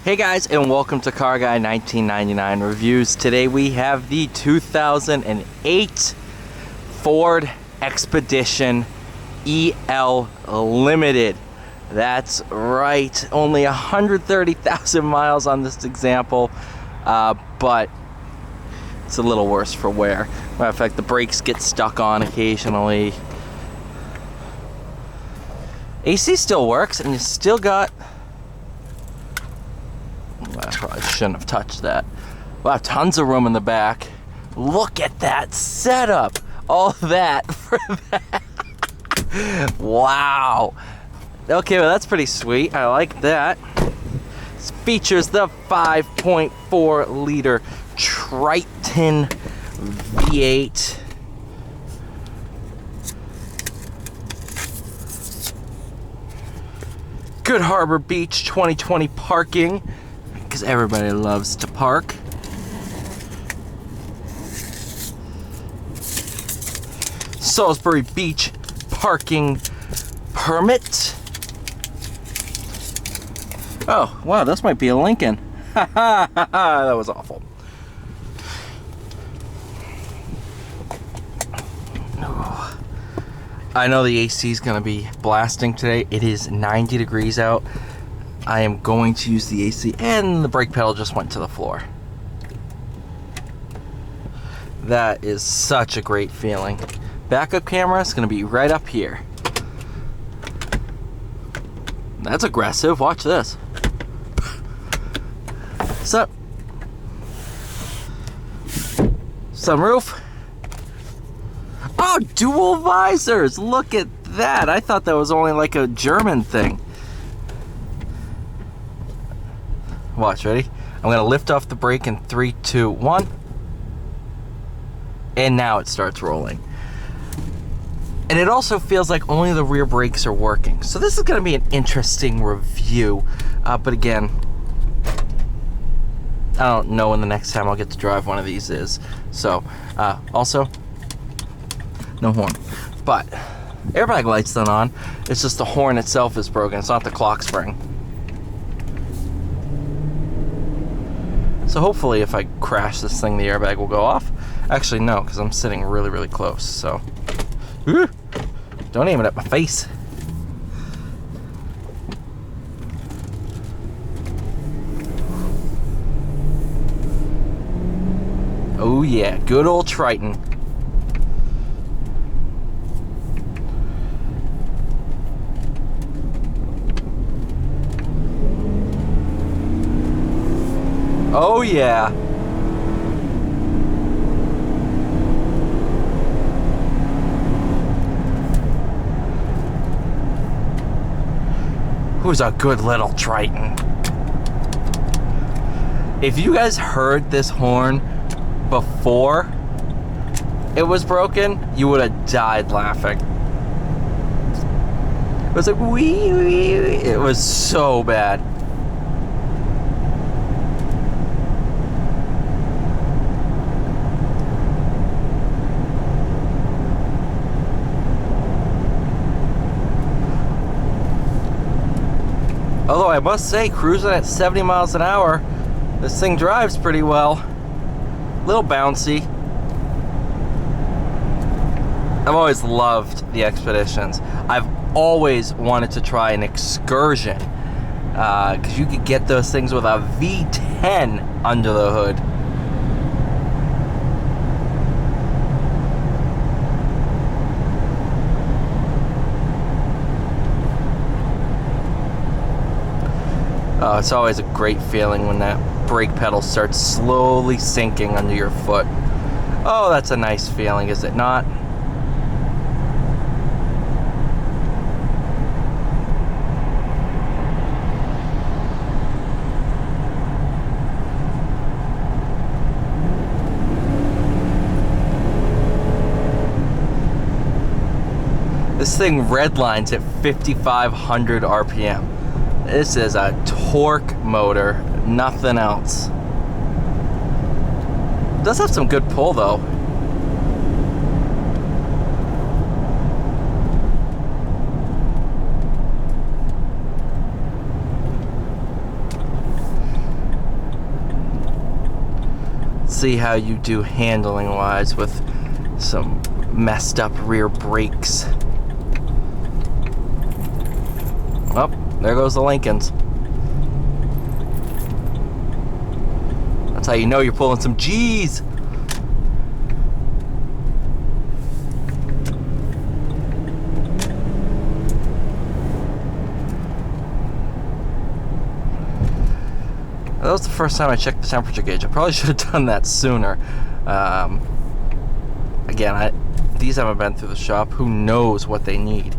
Hey guys, and welcome to Car Guy 1999 Reviews. Today we have the 2008 Ford Expedition EL Limited. That's right, only 130,000 miles on this example, but it's a little worse for wear. Matter of fact, the brakes get stuck on occasionally. AC still works, and you still got... I probably shouldn't have touched that. Wow, tons of room in the back. Look at that setup. All that for that. Wow. Okay, well that's pretty sweet. I like that. This features the 5.4 liter Triton V8. Good Harbor Beach 2020 parking, because everybody loves to park. Salisbury Beach parking permit. Oh, wow, this might be a Lincoln. Ha ha ha ha, that was awful. I know the AC is going to be blasting today. It is 90 degrees out. I am going to use the AC, and the brake pedal just went to the floor. That is such a great feeling. Backup camera is going to be right up here. That's aggressive. Watch this. Sup? Sunroof. Oh, dual visors. Look at that. I thought that was only like a German thing. Watch, ready? I'm going to lift off the brake in 3, 2, 1. And now it starts rolling. And it also feels like only the rear brakes are working. So this is going to be an interesting review. But again, I don't know when the next time I'll get to drive one of these is. So, also, no horn. But airbag light's not on. It's just the horn itself is broken. It's not the clock spring. So hopefully if I crash this thing, the airbag will go off. Actually, no, because I'm sitting really, really close. So, don't aim it at my face. Oh yeah, good old Triton. Oh yeah. Who's a good little Triton? If you guys heard this horn before it was broken, you would have died laughing. It was like wee wee. It was so bad. Although I must say, cruising at 70 miles an hour, this thing drives pretty well. A little bouncy. I've always loved the Expeditions. I've always wanted to try an Excursion, because you could get those things with a V10 under the hood. Oh, it's always a great feeling when that brake pedal starts slowly sinking under your foot. Oh, that's a nice feeling, is it not? This thing redlines at 5,500 RPM. This is a torque motor, nothing else. It does have some good pull though. see how you do handling wise with some messed up rear brakes. Oh, there goes the Lincolns. That's how you know you're pulling some G's. That was the first time I checked the temperature gauge. I probably should have done that sooner. Again, these haven't been through the shop. Who knows what they need?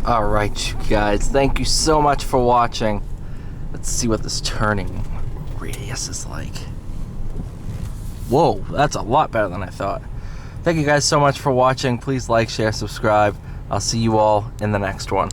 Alright, you guys, thank you so much for watching. Let's see what this turning radius is like. Whoa, that's a lot better than I thought. Thank you guys so much for watching. Please like, share, subscribe. I'll see you all in the next one.